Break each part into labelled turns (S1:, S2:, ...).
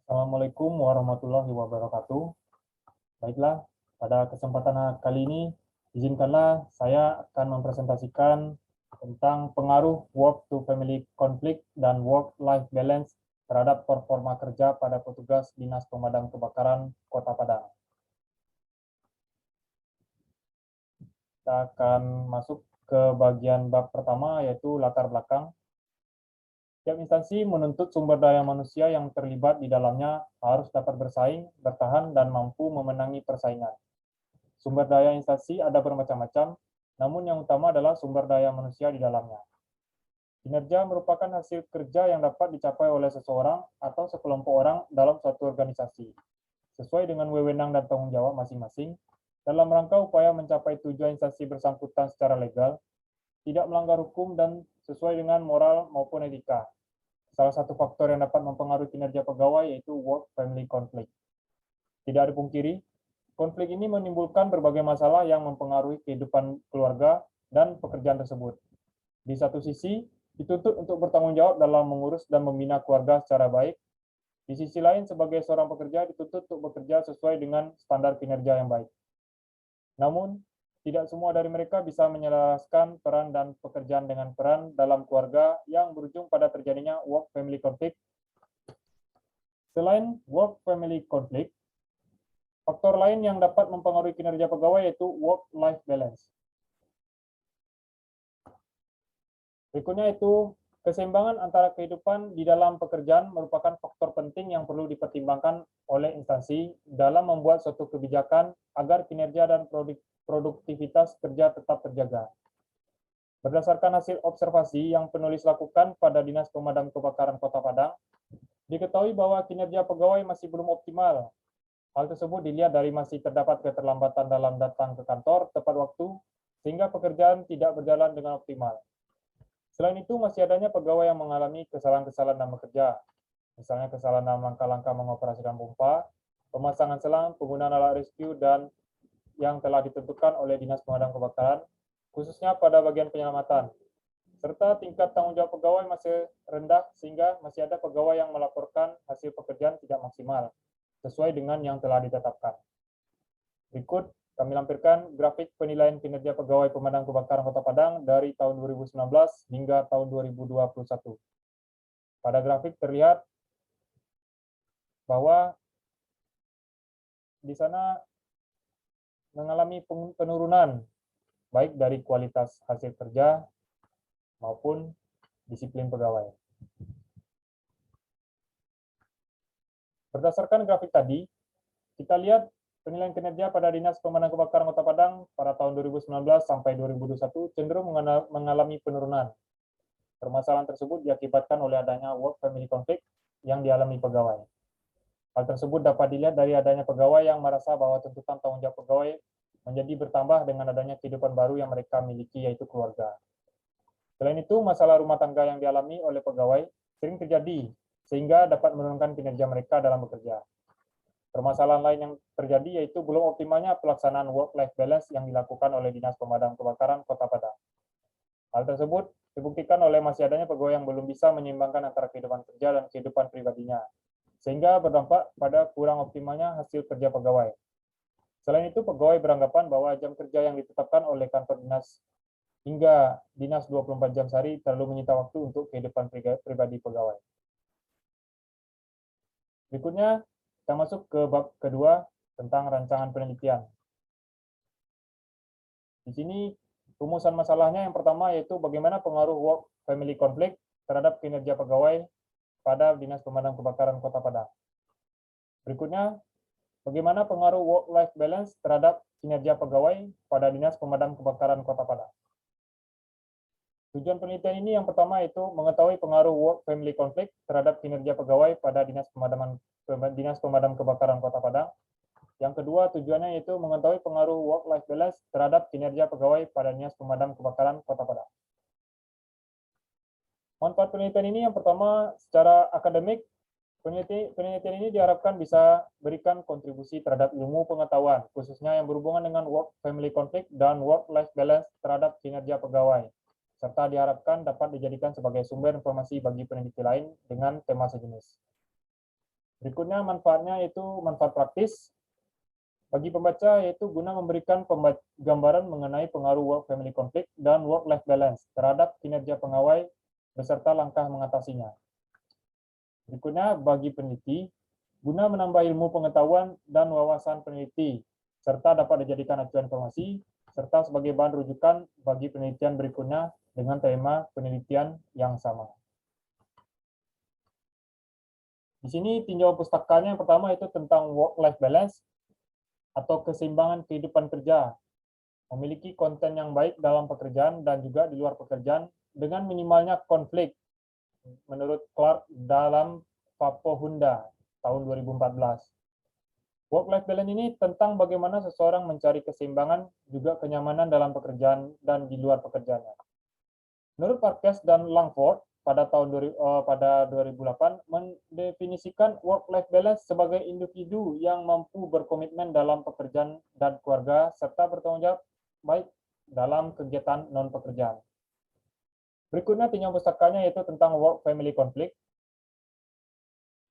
S1: Assalamualaikum warahmatullahi wabarakatuh. Baiklah, pada kesempatan kali ini, izinkanlah saya akan mempresentasikan tentang pengaruh work to family conflict dan work-life balance terhadap performa kerja pada petugas Dinas Pemadam Kebakaran Kota Padang. Kita akan masuk ke bagian bab pertama, yaitu latar belakang. Setiap instansi menuntut sumber daya manusia yang terlibat di dalamnya harus dapat bersaing, bertahan, dan mampu memenangi persaingan. Sumber daya instansi ada bermacam-macam, namun yang utama adalah sumber daya manusia di dalamnya. Kinerja merupakan hasil kerja yang dapat dicapai oleh seseorang atau sekelompok orang dalam suatu organisasi, sesuai dengan wewenang dan tanggung jawab masing-masing, dalam rangka upaya mencapai tujuan instansi bersangkutan secara legal, tidak melanggar hukum dan sesuai dengan moral maupun etika. Salah satu faktor yang dapat mempengaruhi kinerja pegawai yaitu work-family conflict. Tidak dipungkiri, konflik ini menimbulkan berbagai masalah yang mempengaruhi kehidupan keluarga dan pekerjaan tersebut. Di satu sisi, dituntut untuk bertanggung jawab dalam mengurus dan membina keluarga secara baik. Di sisi lain, sebagai seorang pekerja dituntut untuk bekerja sesuai dengan standar kinerja yang baik. Namun, tidak semua dari mereka bisa menyelaraskan peran dan pekerjaan dengan peran dalam keluarga yang berujung pada terjadinya work-family conflict. Selain work-family conflict, faktor lain yang dapat mempengaruhi kinerja pegawai yaitu work-life balance. Berikutnya itu, keseimbangan antara kehidupan di dalam pekerjaan merupakan faktor penting yang perlu dipertimbangkan oleh instansi dalam membuat suatu kebijakan agar kinerja dan produktivitas kerja tetap terjaga. Berdasarkan hasil observasi yang penulis lakukan pada Dinas Pemadam Kebakaran Kota Padang, diketahui bahwa kinerja pegawai masih belum optimal. Hal tersebut dilihat dari masih terdapat keterlambatan dalam datang ke kantor tepat waktu, sehingga pekerjaan tidak berjalan dengan optimal. Selain itu, masih adanya pegawai yang mengalami kesalahan-kesalahan dalam bekerja, misalnya kesalahan dalam langkah-langkah mengoperasikan pompa, pemasangan selang, penggunaan alat rescue, dan yang telah ditentukan oleh Dinas Pemadam Kebakaran, khususnya pada bagian penyelamatan. Serta tingkat tanggung jawab pegawai masih rendah, sehingga masih ada pegawai yang melaporkan hasil pekerjaan tidak maksimal, sesuai dengan yang telah ditetapkan. Berikut kami lampirkan grafik penilaian kinerja pegawai pemadam kebakaran Kota Padang dari tahun 2019 hingga tahun 2021. Pada grafik terlihat bahwa di sana mengalami penurunan baik dari kualitas hasil kerja maupun disiplin pegawai. Berdasarkan grafik tadi, kita lihat penilaian kinerja pada Dinas Pemadam Kebakaran Kota Padang pada tahun 2019 sampai 2021 cenderung mengalami penurunan. Permasalahan tersebut diakibatkan oleh adanya work-family conflict yang dialami pegawai. Hal tersebut dapat dilihat dari adanya pegawai yang merasa bahwa tuntutan tanggung jawab pegawai menjadi bertambah dengan adanya kehidupan baru yang mereka miliki, yaitu keluarga. Selain itu, masalah rumah tangga yang dialami oleh pegawai sering terjadi, sehingga dapat menurunkan kinerja mereka dalam bekerja. Permasalahan lain yang terjadi yaitu belum optimalnya pelaksanaan work-life balance yang dilakukan oleh Dinas Pemadam Kebakaran Kota Padang. Hal tersebut dibuktikan oleh masih adanya pegawai yang belum bisa menyeimbangkan antara kehidupan kerja dan kehidupan pribadinya, sehingga berdampak pada kurang optimalnya hasil kerja pegawai. Selain itu, pegawai beranggapan bahwa jam kerja yang ditetapkan oleh kantor dinas hingga dinas 24 jam sehari terlalu menyita waktu untuk kehidupan pribadi pegawai. Berikutnya, kita masuk ke bab kedua tentang rancangan penelitian. Di sini rumusan masalahnya yang pertama yaitu bagaimana pengaruh work-family conflict terhadap kinerja pegawai pada Dinas Pemadam Kebakaran Kota Padang. Berikutnya, bagaimana pengaruh work-life balance terhadap kinerja pegawai pada Dinas Pemadam Kebakaran Kota Padang. Tujuan penelitian ini yang pertama yaitu mengetahui pengaruh work-family conflict terhadap kinerja pegawai pada Dinas Pemadam Kebakaran Kota Padang. Yang kedua, tujuannya yaitu mengetahui pengaruh work-life balance terhadap kinerja pegawai pada Dinas Pemadam Kebakaran Kota Padang. Manfaat penelitian ini yang pertama, secara akademik, penelitian ini diharapkan bisa berikan kontribusi terhadap ilmu pengetahuan, khususnya yang berhubungan dengan work-family conflict dan work-life balance terhadap kinerja pegawai, serta diharapkan dapat dijadikan sebagai sumber informasi bagi peneliti lain dengan tema sejenis. Berikutnya manfaatnya yaitu manfaat praktis bagi pembaca, yaitu guna memberikan gambaran mengenai pengaruh work-family conflict dan work-life balance terhadap kinerja pegawai beserta langkah mengatasinya. Berikutnya bagi peneliti, guna menambah ilmu pengetahuan dan wawasan peneliti, serta dapat dijadikan acuan informasi, serta sebagai bahan rujukan bagi penelitian berikutnya dengan tema penelitian yang sama. Di sini tinjauan pustakanya yang pertama itu tentang work-life balance atau keseimbangan kehidupan kerja, memiliki konten yang baik dalam pekerjaan dan juga di luar pekerjaan dengan minimalnya konflik, menurut Clark dalam Papo Hunda tahun 2014. Work-life balance ini tentang bagaimana seseorang mencari keseimbangan juga kenyamanan dalam pekerjaan dan di luar pekerjaannya. Menurut Parkes dan Langford pada tahun 2008 mendefinisikan work-life balance sebagai individu yang mampu berkomitmen dalam pekerjaan dan keluarga serta bertanggung jawab baik dalam kegiatan non-pekerjaan. Berikutnya tinjauan pustakanya yaitu tentang work-family conflict.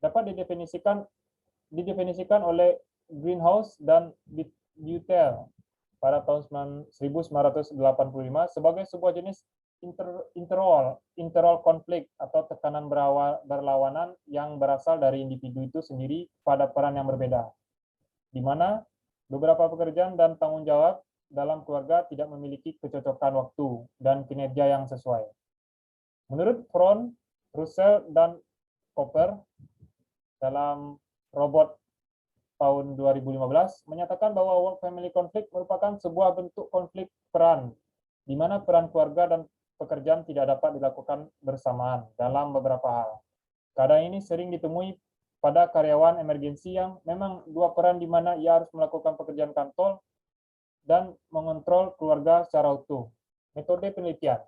S1: Dapat didefinisikan oleh Greenhouse dan Butel pada tahun 1985 sebagai sebuah jenis interrol konflik atau tekanan berlawanan yang berasal dari individu itu sendiri pada peran yang berbeda, di mana beberapa pekerjaan dan tanggung jawab dalam keluarga tidak memiliki kecocokan waktu dan kinerja yang sesuai. Menurut Fromm, Russell, dan Cooper dalam Robot tahun 2015 menyatakan bahwa work-family conflict merupakan sebuah bentuk konflik peran, di mana peran keluarga dan pekerjaan tidak dapat dilakukan bersamaan dalam beberapa hal. Keadaan ini sering ditemui pada karyawan emergensi yang memang dua peran di mana ia harus melakukan pekerjaan kantor dan mengontrol keluarga secara utuh. Metode penelitian.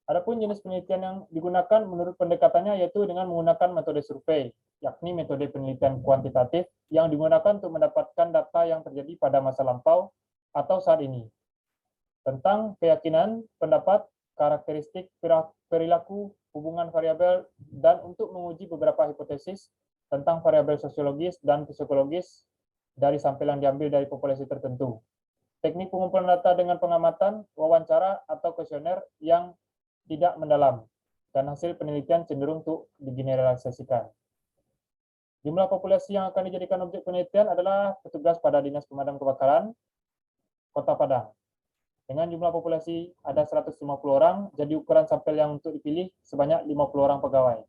S1: Adapun jenis penelitian yang digunakan menurut pendekatannya yaitu dengan menggunakan metode survei, yakni metode penelitian kuantitatif yang digunakan untuk mendapatkan data yang terjadi pada masa lampau atau saat ini tentang keyakinan, pendapat, karakteristik, perilaku, hubungan variabel, dan untuk menguji beberapa hipotesis tentang variabel sosiologis dan psikologis dari sampel yang diambil dari populasi tertentu. Teknik pengumpulan data dengan pengamatan, wawancara, atau kuesioner yang tidak mendalam, dan hasil penelitian cenderung untuk digeneralisasikan. Jumlah populasi yang akan dijadikan objek penelitian adalah petugas pada Dinas Pemadam Kebakaran Kota Padang. Dengan jumlah populasi ada 150 orang, jadi ukuran sampel yang untuk dipilih sebanyak 50 orang pegawai.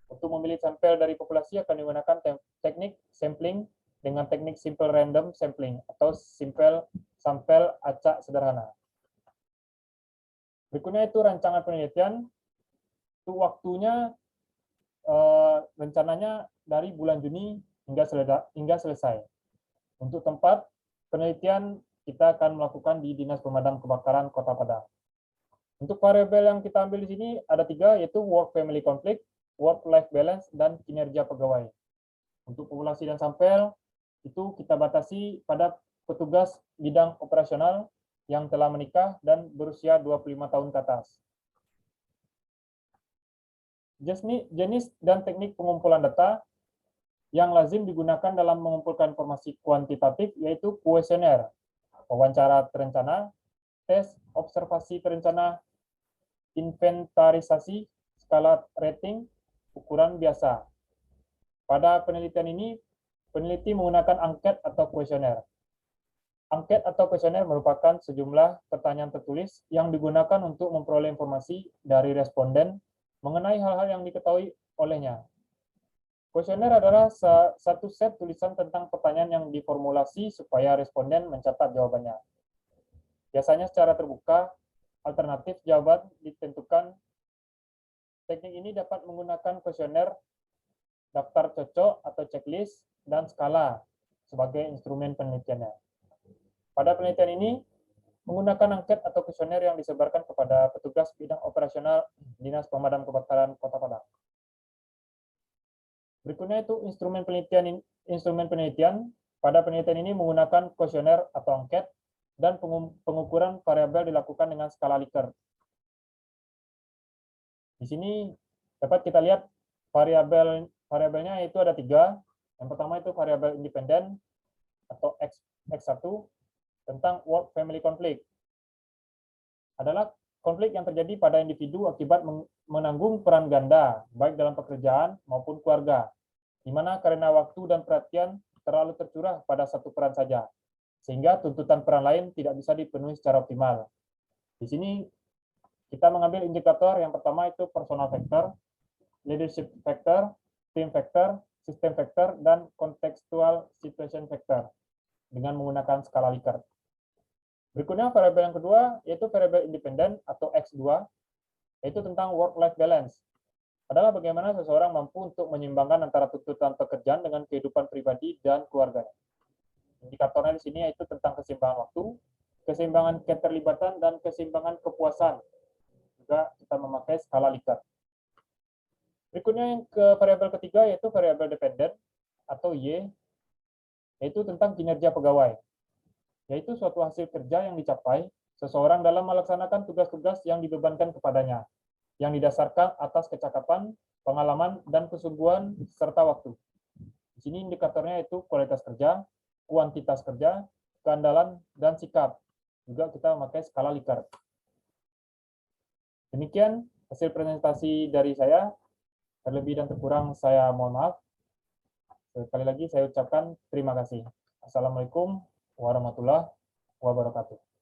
S1: Untuk memilih sampel dari populasi akan digunakan teknik sampling dengan teknik simple random sampling atau sampel acak sederhana. Berikutnya itu rancangan penelitian. Itu waktunya rencananya dari bulan Juni hingga selesai. Untuk tempat penelitian kita akan melakukan di Dinas Pemadam Kebakaran Kota Padang. Untuk variabel yang kita ambil di sini ada 3, yaitu work-family conflict, work-life balance, dan kinerja pegawai. Untuk populasi dan sampel, itu kita batasi pada petugas bidang operasional yang telah menikah dan berusia 25 tahun ke atas. Jenis dan teknik pengumpulan data yang lazim digunakan dalam mengumpulkan informasi kuantitatif yaitu kuesioner, wawancara terencana, tes observasi terencana, inventarisasi, skala rating, ukuran biasa. Pada penelitian ini, peneliti menggunakan angket atau kuesioner. Angket atau kuesioner merupakan sejumlah pertanyaan tertulis yang digunakan untuk memperoleh informasi dari responden mengenai hal-hal yang diketahui olehnya. Kuesioner adalah satu set tulisan tentang pertanyaan yang diformulasi supaya responden mencatat jawabannya. Biasanya secara terbuka, alternatif jawaban ditentukan. Teknik ini dapat menggunakan kuesioner, daftar cocok atau checklist, dan skala sebagai instrumen penelitiannya. Pada penelitian ini, menggunakan angket atau kuesioner yang disebarkan kepada petugas bidang operasional Dinas Pemadam Kebakaran Kota Padang. Berikutnya itu instrumen penelitian. Pada penelitian ini menggunakan kuesioner atau angket dan pengukuran variabel dilakukan dengan skala Likert. Di sini dapat kita lihat variabel variabelnya itu ada 3. Yang pertama itu variabel independen atau X1 tentang work family conflict. Adalah konflik yang terjadi pada individu akibat menanggung peran ganda, baik dalam pekerjaan maupun keluarga, di mana karena waktu dan perhatian terlalu tercurah pada satu peran saja, sehingga tuntutan peran lain tidak bisa dipenuhi secara optimal. Di sini kita mengambil indikator yang pertama itu personal factor, leadership factor, team factor, system factor, dan contextual situation factor dengan menggunakan skala Likert. Berikutnya variabel yang kedua yaitu variabel independen atau X2, yaitu tentang work-life balance. Adalah bagaimana seseorang mampu untuk menyeimbangkan antara tuntutan pekerjaan dengan kehidupan pribadi dan keluarga. Indikatornya di sini yaitu tentang keseimbangan waktu, keseimbangan keterlibatan, dan keseimbangan kepuasan. Juga kita memakai skala Likert. Berikutnya yang ke variabel ketiga yaitu variabel dependen atau Y, yaitu tentang kinerja pegawai. Yaitu suatu hasil kerja yang dicapai seseorang dalam melaksanakan tugas-tugas yang dibebankan kepadanya, yang didasarkan atas kecakapan, pengalaman, dan kesungguhan serta waktu. Di sini indikatornya itu kualitas kerja, kuantitas kerja, keandalan, dan sikap. Juga kita memakai skala Likert. Demikian hasil presentasi dari saya. Terlebih dan terkurang saya mohon maaf. Sekali lagi saya ucapkan terima kasih. Assalamualaikum warahmatullahi wabarakatuh.